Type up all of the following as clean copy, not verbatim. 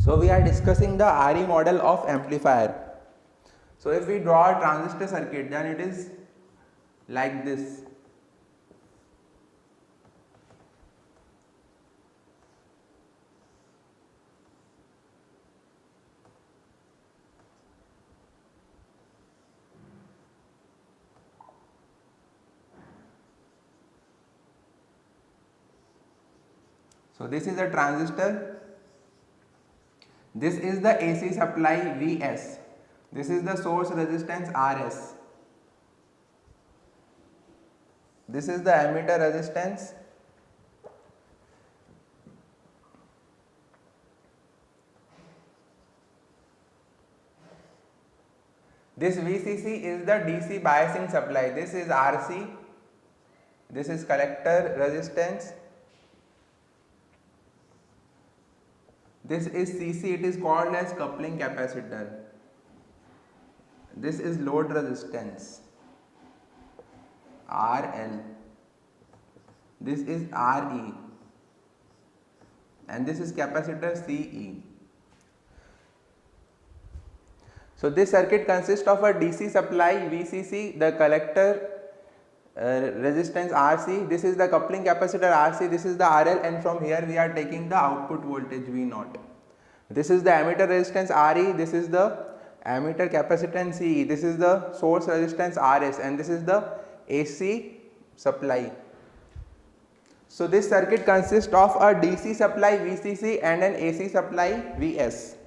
So we are discussing the RE model of amplifier. So if we draw a transistor circuit, then it is like this. So this is a transistor. This is the AC supply Vs. This is the source resistance Rs. This is the emitter resistance. This VCC is the DC biasing supply. This is RC. This is collector resistance. This is CC, it is called as coupling capacitor. This is load resistance, RL. This is RE. And this is capacitor CE. So this circuit consists of a DC supply VCC, the collector resistance RC, this is the coupling capacitor RC, this is the RL, and from here we are taking the output voltage V0. This is the emitter resistance RE, this is the emitter capacitance CE, this is the source resistance RS, and this is the AC supply. So this circuit consists of a DC supply VCC and an AC supply VS.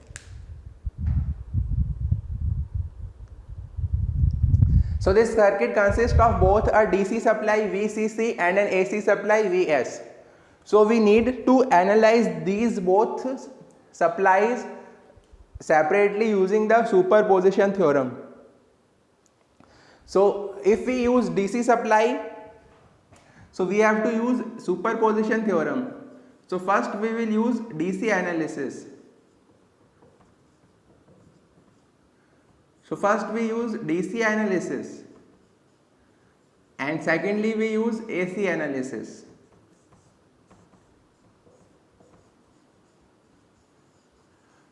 So this circuit consists of both a DC supply VCC and an AC supply VS. So we need to analyze these both supplies separately using the superposition theorem. So if we use DC supply, so we have to use superposition theorem. So first we will use DC analysis. So first we use DC analysis and secondly we use AC analysis.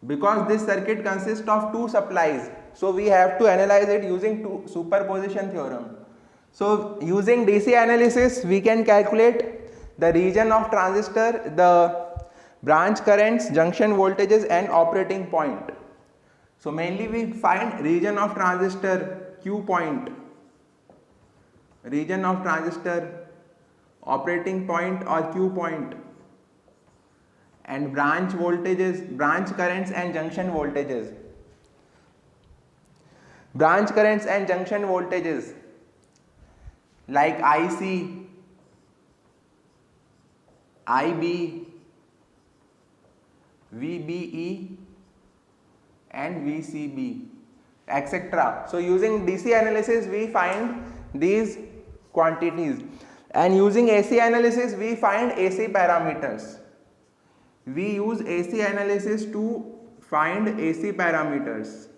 Because this circuit consists of two supplies, so we have to analyze it using superposition theorem. So using DC analysis we can calculate the region of transistor, the branch currents, junction voltages and operating point. So mainly we find region of transistor, Q point, region of transistor, operating point or Q point, and branch voltages, branch currents and junction voltages. Branch currents and junction voltages like IC, IB, VBE and VCB, etc. So using DC analysis we find these quantities, and using AC analysis we find AC parameters. We use AC analysis to find AC parameters.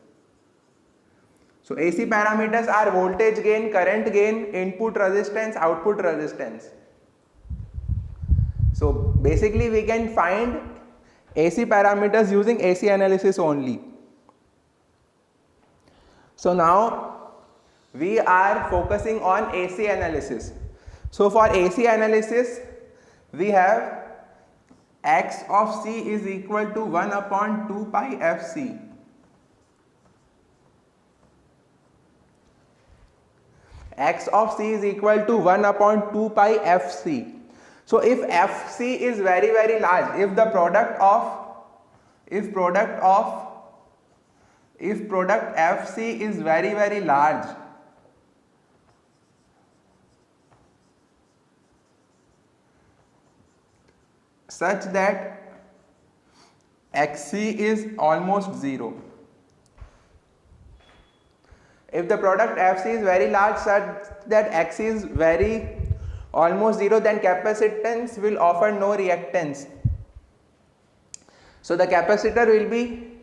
So AC parameters are voltage gain, current gain, input resistance, output resistance. So basically we can find AC parameters using AC analysis only. So now we are focusing on AC analysis. So for AC analysis we have X of C is equal to 1 upon 2 pi Fc. X of C is equal to 1 upon 2 pi Fc. So if Fc is very large, if product Fc is very large, such that Xc is almost 0. If the product Fc is very large such that Xc is almost 0, then capacitance will offer no reactance. So the capacitor will be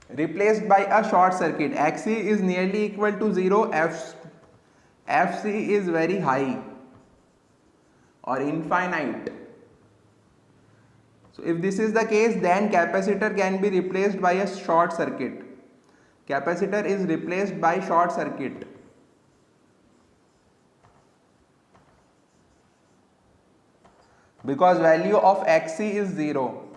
replaced by a short circuit. Xc is nearly equal to 0, Fc is very high or infinite. So if this is the case, then capacitor can be replaced by a short circuit. Capacitor is replaced by short circuit. Because value of Xc is 0.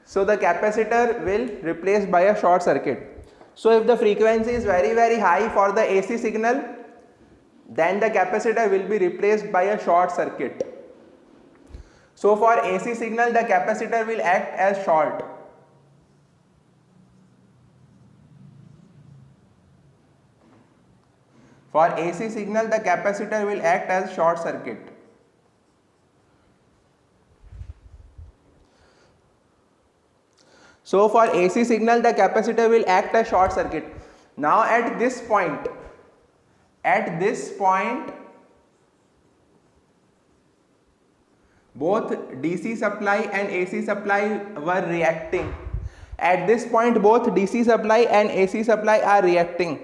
So the capacitor will replaced by a short circuit. So if the frequency is very high for the AC signal, then the capacitor will be replaced by a short circuit. So for AC signal, the capacitor will act as short. For AC signal, the capacitor will act as short circuit. So for AC signal, the capacitor will act as short circuit. Now at this point, both DC supply and AC supply were reacting. At this point, both DC supply and AC supply are reacting.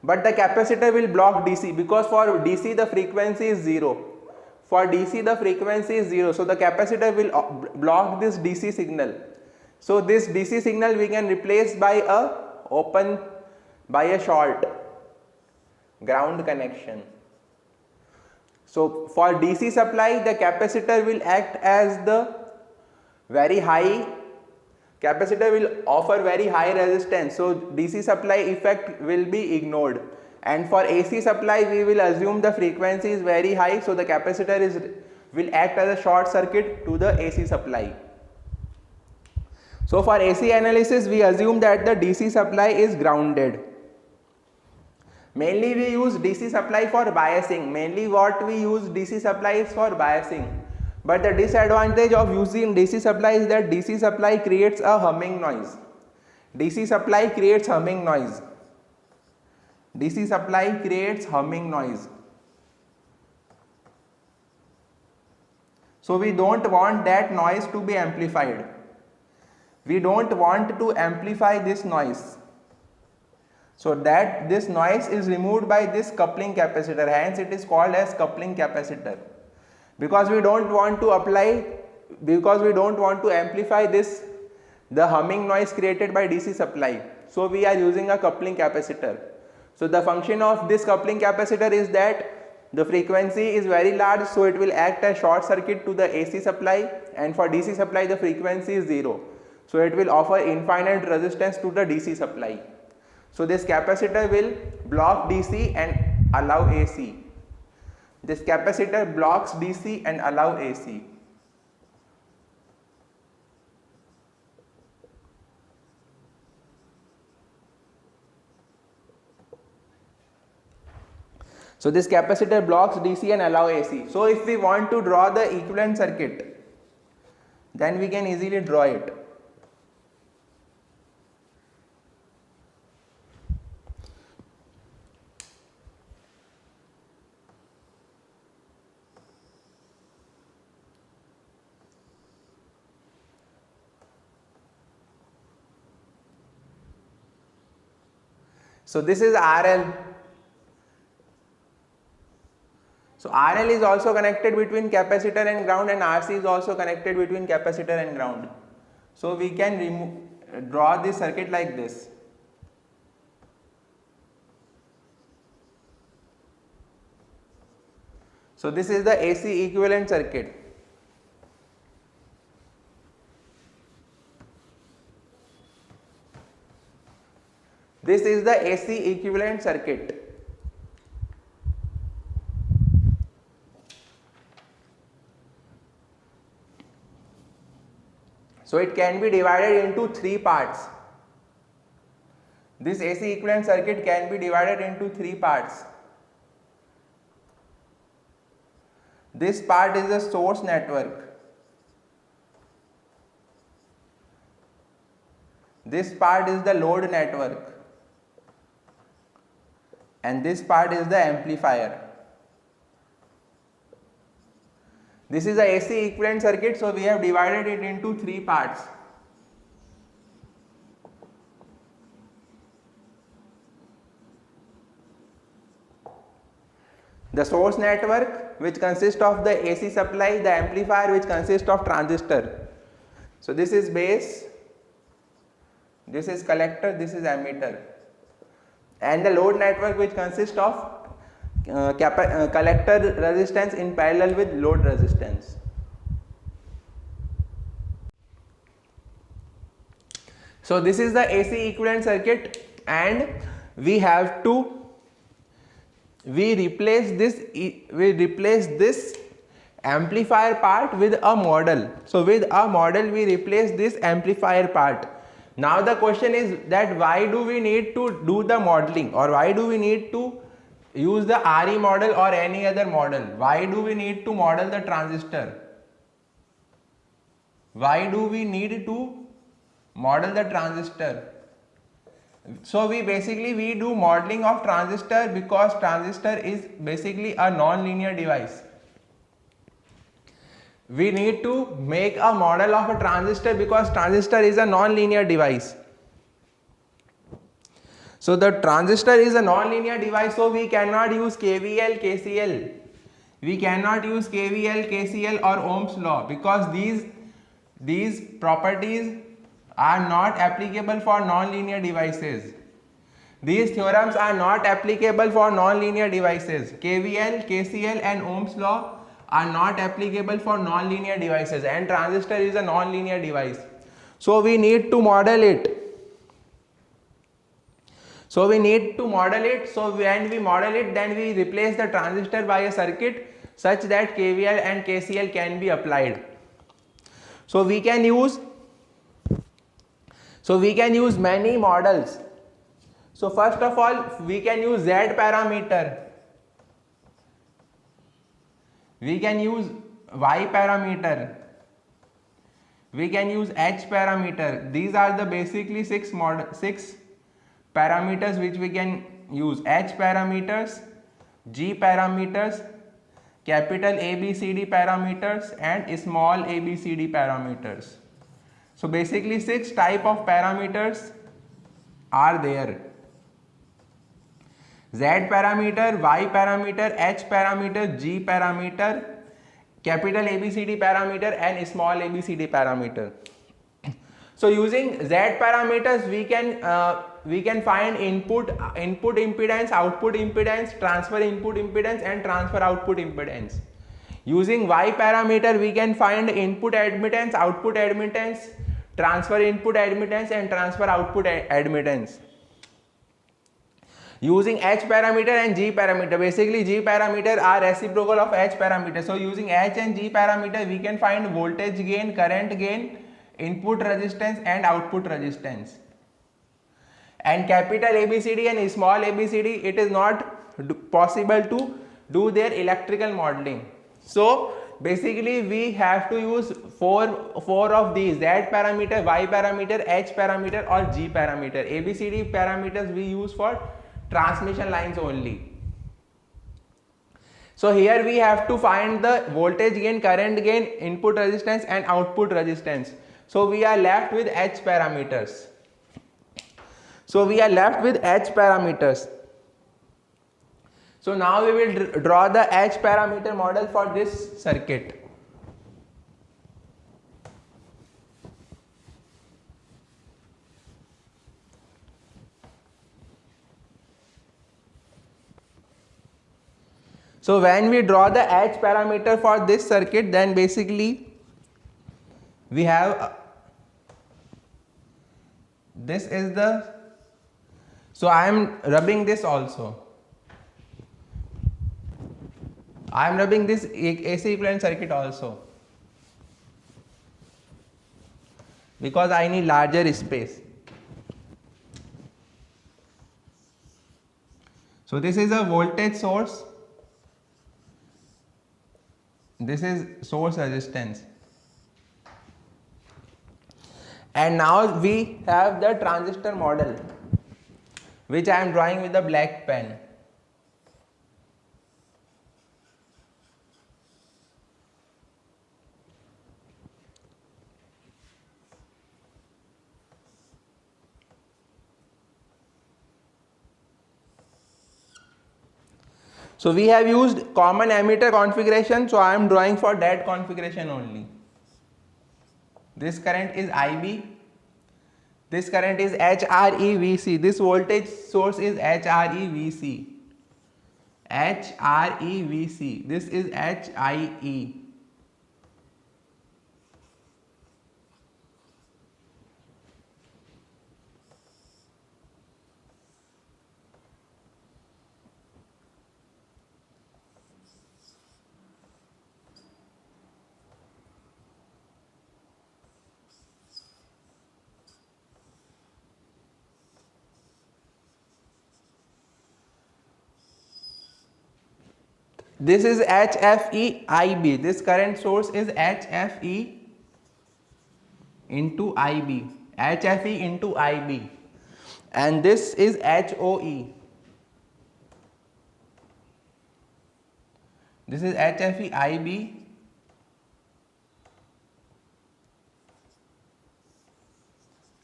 But the capacitor will block DC, because for DC the frequency is 0. For DC the frequency is 0. So the capacitor will block this DC signal. So this DC signal we can replace by a short ground connection. So for DC supply, the capacitor will act as the very high, capacitor will offer very high resistance, so DC supply effect will be ignored. And for AC supply, we will assume the frequency is very high, so the capacitor will act as a short circuit to the AC supply. So for AC analysis, we assume that the DC supply is grounded. Mainly we use DC supply for biasing. Mainly what we use DC supply is for biasing. But the disadvantage of using DC supply is that DC supply creates a humming noise. DC supply creates humming noise. DC supply creates humming noise. So we don't want that noise to be amplified. We don't want to amplify this noise. So that this noise is removed by this coupling capacitor, hence it is called as coupling capacitor. Because we don't want to amplify the humming noise created by DC supply. So we are using a coupling capacitor. So the function of this coupling capacitor is that the frequency is very large, so it will act as short circuit to the AC supply, and for DC supply the frequency is 0. So it will offer infinite resistance to the DC supply. So this capacitor will block DC and allow AC. This capacitor blocks DC and allow AC. So this capacitor blocks DC and allow AC. So if we want to draw the equivalent circuit, then we can easily draw it. So this is RL. So RL is also connected between capacitor and ground, and RC is also connected between capacitor and ground. So we can draw this circuit like this. So this is the AC equivalent circuit. This is the AC equivalent circuit. So it can be divided into 3 parts. This AC equivalent circuit can be divided into 3 parts. This part is the source network. This part is the load network. And this part is the amplifier. This is the AC equivalent circuit, so we have divided it into 3 parts. the source network which consists of the AC supply, the amplifier which consists of transistor. So this is base, this is collector, this is emitter, and the load network which consists of collector resistance in parallel with load resistance. So this is the AC equivalent circuit, and we replace this amplifier part with a model. So with a model we replace this amplifier part. Now the question is that why do we need to do the modeling, or why do we need to use the RE model or any other model? Why do we need to model the transistor? Why do we need to model the transistor? So we do modeling of transistor because transistor is basically a non-linear device. We need to make a model of a transistor because transistor is a non-linear device. So the transistor is a non-linear device, so we cannot use KVL, KCL. We cannot use KVL, KCL or Ohm's law because these properties are not applicable for non-linear devices. These theorems are not applicable for non-linear devices. KVL, KCL and Ohm's law are not applicable for non-linear devices, and transistor is a non-linear device. So we need to model it. So when we model it, then we replace the transistor by a circuit such that KVL and KCL can be applied. So we can use many models. So first of all, we can use Z parameter, we can use Y parameter, we can use H parameter. These are the basically six parameters which we can use: H parameters, G parameters, capital ABCD parameters and small ABCD parameters. So basically 6 type of parameters are there: Z parameter, Y parameter, H parameter, G parameter, capital ABCD parameter and small ABCD parameter. So using Z parameters we can find input impedance, output impedance, transfer input impedance and transfer output impedance. Using Y parameter we can find input admittance, output admittance, transfer input admittance and transfer output admittance. Using H parameter and G parameter, basically G parameter are reciprocal of H parameter. So using H and G parameter we can find voltage gain, current gain, input resistance and output resistance. And capital ABCD and small ABCD, it is not possible to do their electrical modeling. So basically we have to use four of these: Z parameter, Y parameter, H parameter or G parameter. ABCD parameters we use for transmission lines only. So here we have to find the voltage gain, current gain, input resistance and output resistance. So we are left with H parameters. So now we will draw the H parameter model for this circuit. So when we draw the H parameter for this circuit, then basically we have this is the, so I am rubbing this also. I am rubbing this AC equivalent circuit also because I need larger space. So this is a voltage source, this is source resistance, and now we have the transistor model which I am drawing with the black pen. So we have used common ammeter configuration, so I am drawing for that configuration only. This current is IB, this current is HREVC, this voltage source is HREVC, HREVC, this is HIE. This is HFE IB. This current source is HFE into IB. HFE into IB. And this is HOE. This is HFE IB.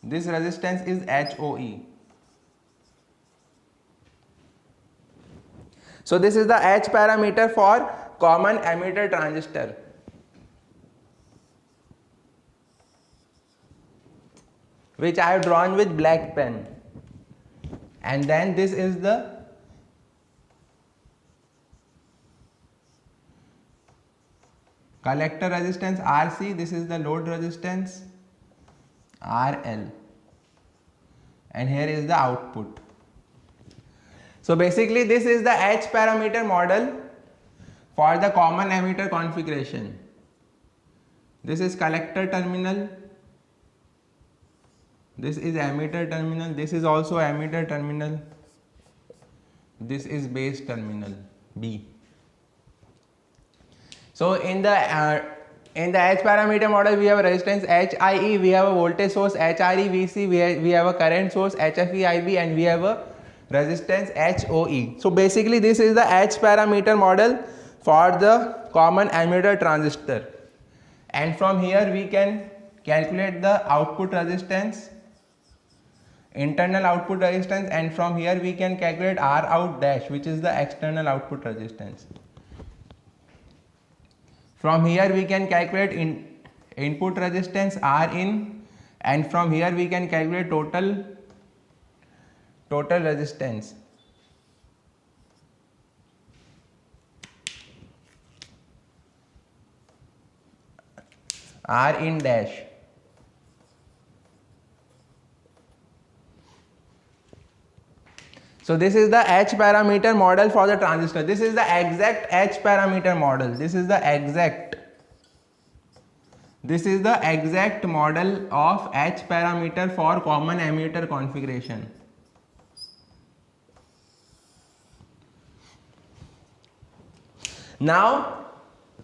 This resistance is HOE. So this is the H parameter for common emitter transistor. Which I have drawn with black pen. And then this is the collector resistance RC, this is the load resistance RL. And here is the output. So basically this is the H parameter model for the common emitter configuration. This is collector terminal, this is emitter terminal, this is also emitter terminal, this is base terminal B. So in the H parameter model we have a resistance HIE, we have a voltage source HREVC, we have a current source HFEIB, and we have a resistance HOE. So basically this is the H parameter model for the common emitter transistor, and from here we can calculate the output resistance, internal output resistance, and from here we can calculate R out dash, which is the external output resistance. From here we can calculate input resistance R in, and from here we can calculate total resistance. R in dash. So this is the H parameter model for the transistor. This is the exact H parameter model. This is the exact model of H parameter for common emitter configuration. Now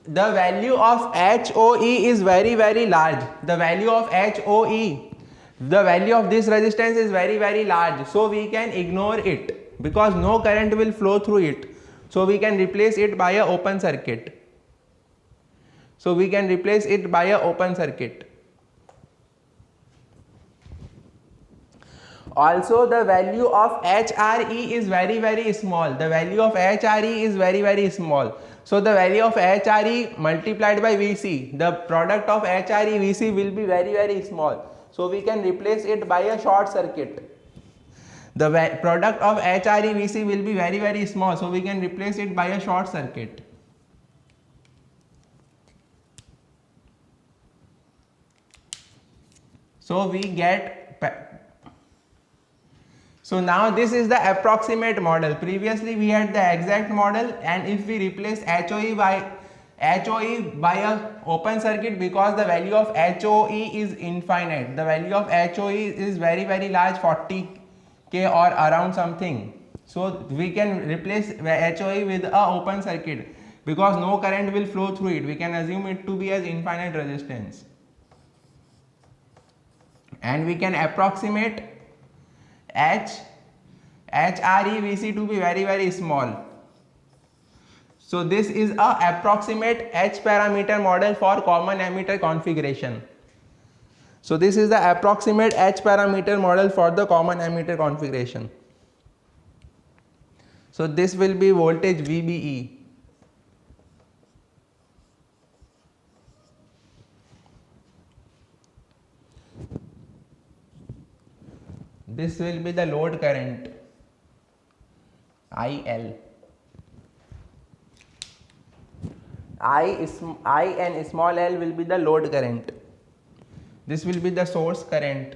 the value of HOE is very large. The value of HOE, the value of this resistance is very large, so we can ignore it because no current will flow through it. So we can replace it by a open circuit. Also the value of HRE is very small. The value of HRE is very small. So the value of HRE multiplied by VC, the product of HRE VC will be very small. So we can replace it by a short circuit. The product of HRE VC will be very small. So we can replace it by a short circuit. So we get. So now this is the approximate model. Previously we had the exact model, and if we replace HOE by a open circuit, because the value of HOE is infinite. The value of HOE is very large, 40k or around something. So we can replace HOE with a open circuit because no current will flow through it. We can assume it to be as infinite resistance, and we can approximate HREVC to be very small. So this is a approximate H parameter model for common emitter configuration. So this is the approximate H parameter model for the common emitter configuration. So this will be voltage VBE. This will be the load current IL. I and small l will be the load current. This will be the source current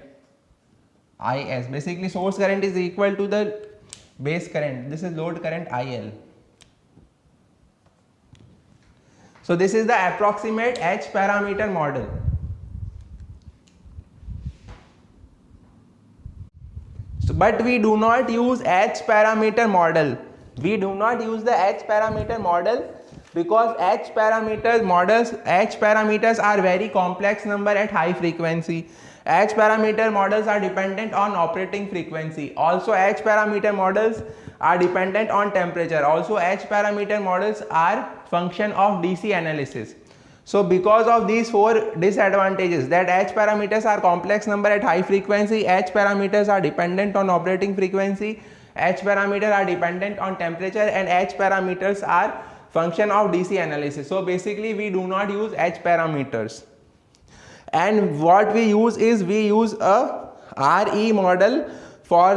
IS. Basically source current is equal to the base current. This is load current IL. So this is the approximate H parameter model. So, but we do not use H parameter model. We do not use the H parameter model because H parameters are very complex number at high frequency. H parameter models are dependent on operating frequency. Also H parameter models are dependent on temperature. Also H parameter models are function of DC analysis. So because of these four disadvantages, that H parameters are complex number at high frequency, H parameters are dependent on operating frequency, H parameters are dependent on temperature, and H parameters are function of DC analysis. So basically we do not use H parameters. And what we use is we use a RE model for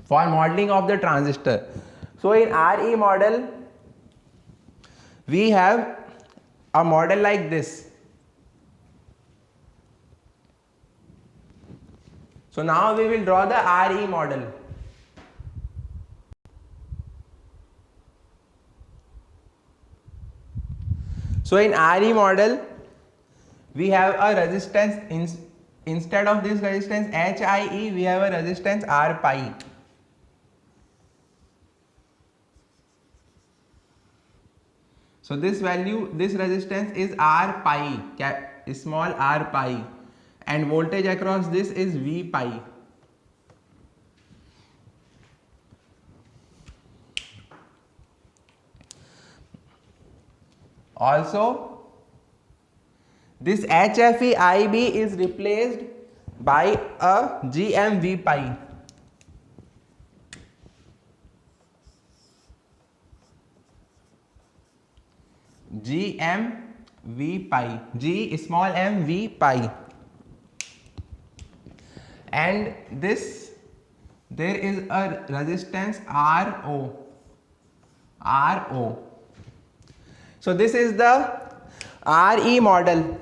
modeling of the transistor. So in RE model we have a model like this. So now we will draw the RE model. So in RE model we have a resistance, instead of this resistance HIE we have a resistance R pi. So this resistance is R pi, small r pi, and voltage across this is V pi. Also this HFE IB is replaced by a GMV pi. GMV pi, G small m V pi, and there is a resistance RO. So this is the RE model.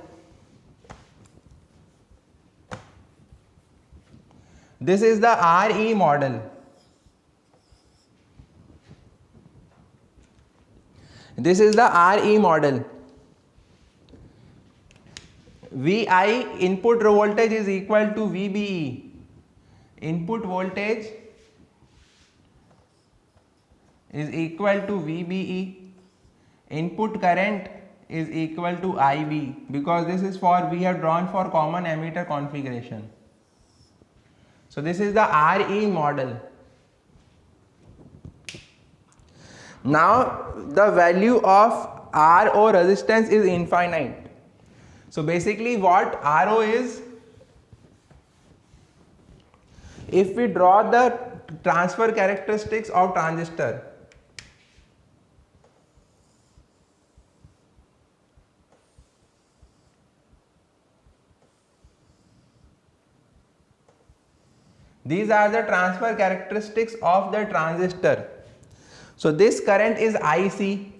This is the RE model. This is the RE model. VI input voltage is equal to VBE. Input voltage is equal to VBE. Input current is equal to IB, because this is we have drawn for common emitter configuration. So this is the RE model. Now the value of RO resistance is infinite. So basically what RO is, if we draw the transfer characteristics of transistor, these are the transfer characteristics of the transistor. So this current is IC,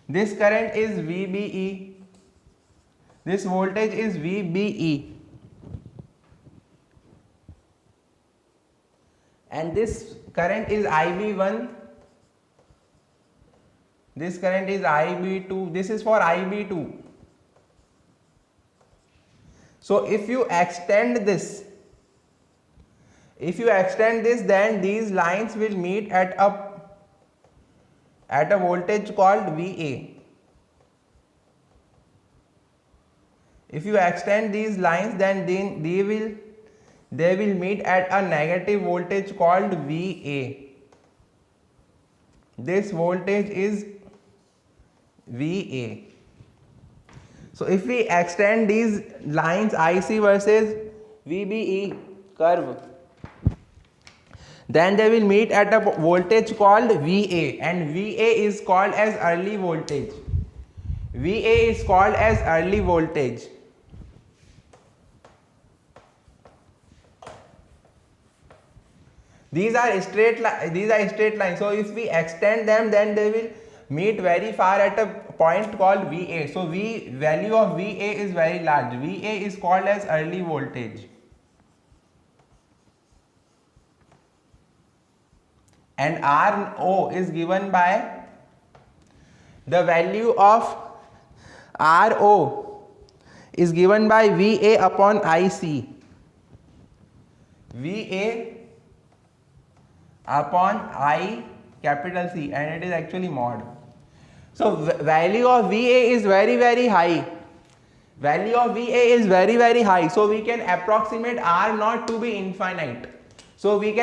this current is VBE, this voltage is VBE, and this current is IB1, this current is IB2, this is for IB2. So if you extend this, then these lines will meet at a voltage called VA. If you extend these lines, then they will meet at a negative voltage called VA. This voltage is VA. So if we extend these lines IC versus VBE curve, then they will meet at a voltage called VA, and VA is called as early voltage. VA is called as early voltage. These are straight lines. So if we extend them, then they will meet very far at a point called VA. So value of VA is very large. VA is called as early voltage. And RO is given by the value of RO is given by VA upon IC. VA upon I capital C, and it is actually mod. So value of VA is very high. Value of VA is very high. So we can approximate R naught to be infinite. So you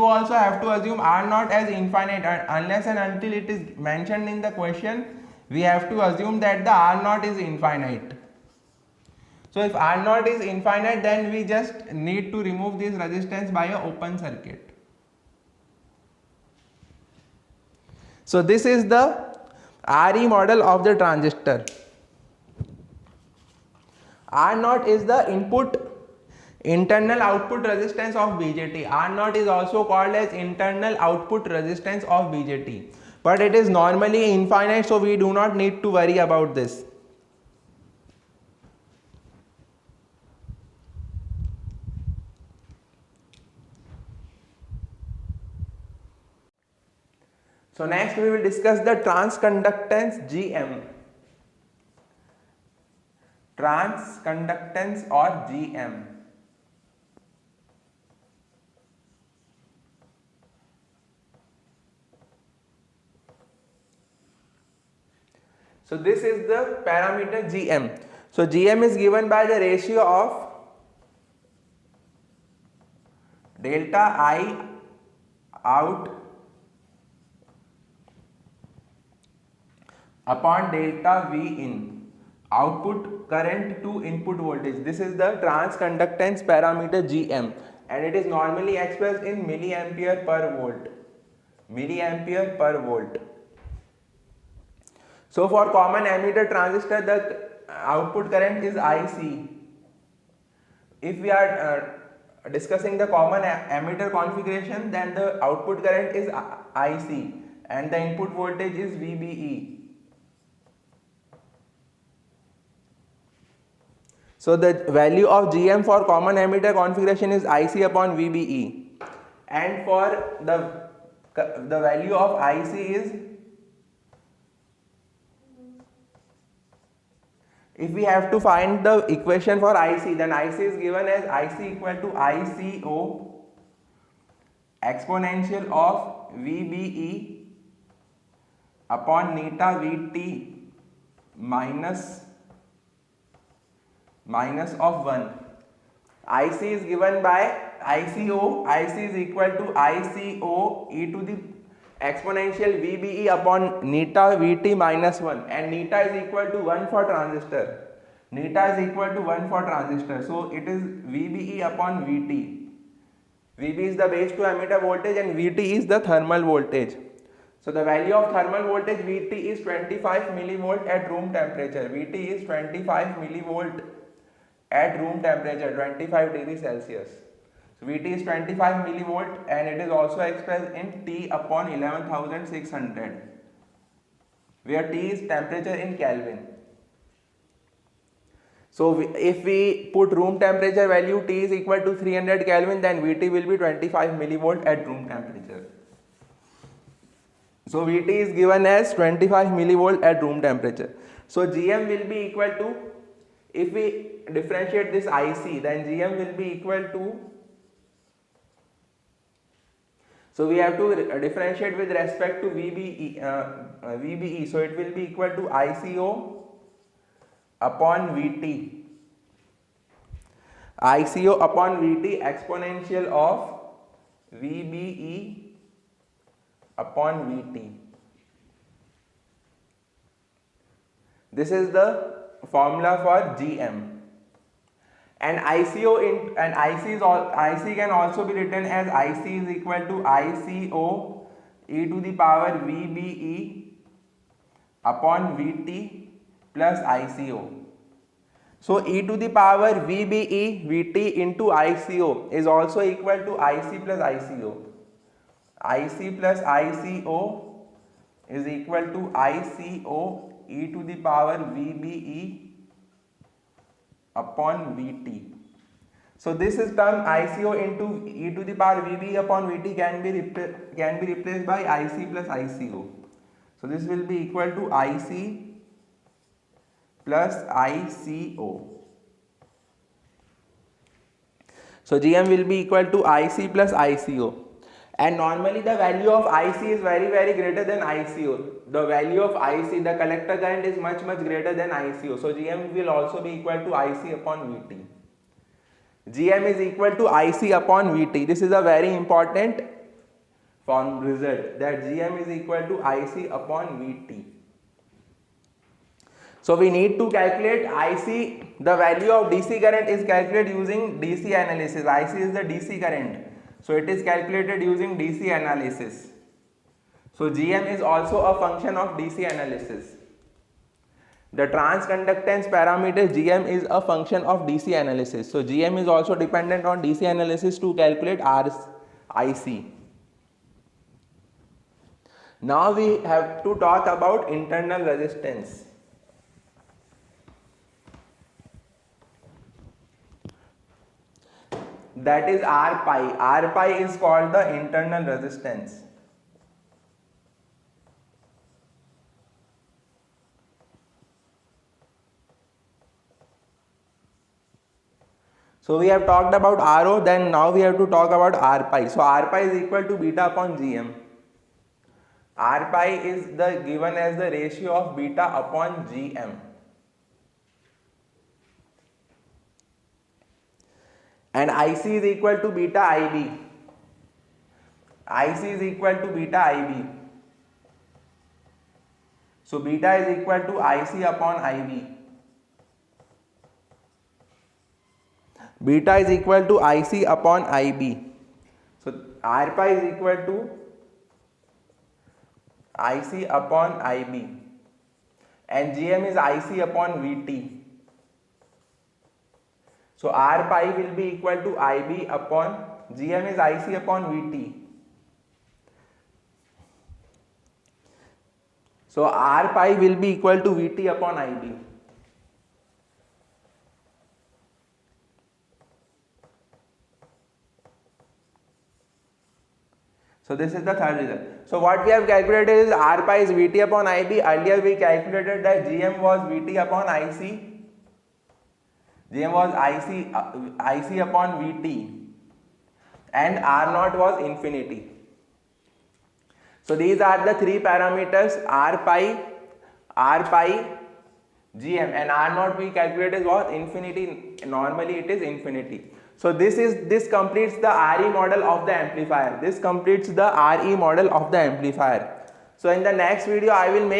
also have to assume R naught as infinite, unless and until it is mentioned in the question. We have to assume that the R naught is infinite. So if R naught is infinite, then we just need to remove this resistance by an open circuit. So this is the RE model of the transistor. R naught is the internal output resistance of BJT. R naught is also called as internal output resistance of BJT, but it is normally infinite, so we do not need to worry about this. So next we will discuss the transconductance GM. Transconductance or GM. So this is the parameter GM. So GM is given by the ratio of delta I out upon delta V in, output current to input voltage. This is the transconductance parameter GM, and it is normally expressed in milliampere per volt. Milliampere per volt. So for common emitter transistor, the output current is IC. If we are discussing the common emitter configuration, then the output current is IC and the input voltage is VBE. So the value of GM for common emitter configuration is IC upon VBE, and for the value of IC is, if we have to find the equation for IC, then IC is given as IC equal to ICO exponential of VBE upon neta VT minus of 1. IC is given by ICO. IC is equal to ICO e to the exponential VBE upon neta VT minus 1, and neta is equal to 1 for transistor. Neta is equal to 1 for transistor. So it is VBE upon VT. VB is the base to emitter voltage and VT is the thermal voltage. So the value of thermal voltage VT is 25 millivolt at room temperature. VT is 25 millivolt at room temperature, 25 degrees Celsius. So VT is 25 millivolt, and it is also expressed in T upon 11,600, where T is temperature in Kelvin. So if we put room temperature value T is equal to 300 Kelvin, then VT will be 25 millivolt at room temperature. So VT is given as 25 millivolt at room temperature. So GM will be equal to, if we differentiate this IC, then GM will be equal to, so we have to differentiate with respect to VBE, so it will be equal to ICO upon VT. ICO upon VT exponential of VBE upon VT. This is the formula for GM. And IC can also be written as IC is equal to ICO e to the power VBE upon VT plus ICO. So e to the power VBE VT into ICO is also equal to IC plus ICO. IC plus ICO is equal to ICO e to the power VBE upon Vt. So this is term ICO into e to the power VBE upon Vt can be replaced by IC plus ICO. So this will be equal to IC plus ICO. So Gm will be equal to IC plus ICO. And normally the value of IC is very greater than ICO. The value of IC, the collector current is much greater than ICO. So Gm will also be equal to IC upon Vt. Gm is equal to IC upon Vt. This is a very important form result, that Gm is equal to IC upon Vt. So we need to calculate IC, the value of DC current is calculated using DC analysis. IC is the DC current. So it is calculated using DC analysis. So Gm is also a function of DC analysis. The transconductance parameter Gm is a function of DC analysis. So Gm is also dependent on DC analysis to calculate IC. Now we have to talk about internal resistance. That is R pi. R pi is called the internal resistance. So we have talked about RO, then now we have to talk about R pi. So R pi is equal to beta upon Gm. R pi is given as the ratio of beta upon Gm. And IC is equal to beta IB. IC is equal to beta IB. So beta is equal to IC upon IB. Beta is equal to IC upon IB. So R pi is equal to IC upon IB. And Gm is IC upon Vt. So R pi will be equal to IB upon Gm is IC upon Vt. So R pi will be equal to Vt upon IB. So this is the third result. So what we have calculated is R pi is Vt upon IB. Earlier we calculated that Gm was Vt upon IC. Gm was IC upon Vt and R0 was infinity. So these are the three parameters, R pi, Gm, and R0 we calculated was infinity. Normally it is infinity. So this completes the RE model of the amplifier. This completes the RE model of the amplifier. So in the next video I will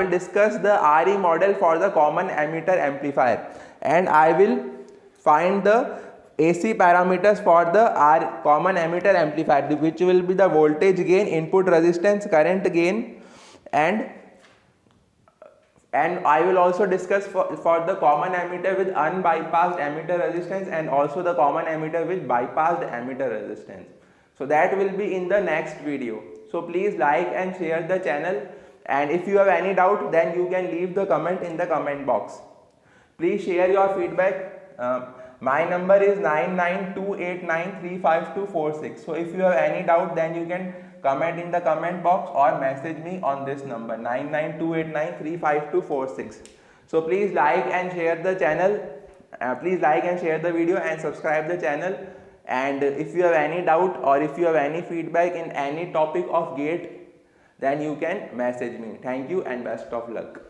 discuss the RE model for the common emitter amplifier, and I will find the AC parameters for the common emitter amplifier, which will be the voltage gain, input resistance, current gain, and I will also discuss for the common emitter with unbypassed emitter resistance and also the common emitter with bypassed emitter resistance. So that will be in the next video. So please like and share the channel, and if you have any doubt then you can leave the comment in the comment box. Please share your feedback. My number is 9928935246. So if you have any doubt then you can comment in the comment box or message me on this number 9928935246. So please like and share the channel. Please like and share the video and subscribe the channel. And if you have any doubt or if you have any feedback in any topic of GATE, then you can message me. Thank you and best of luck.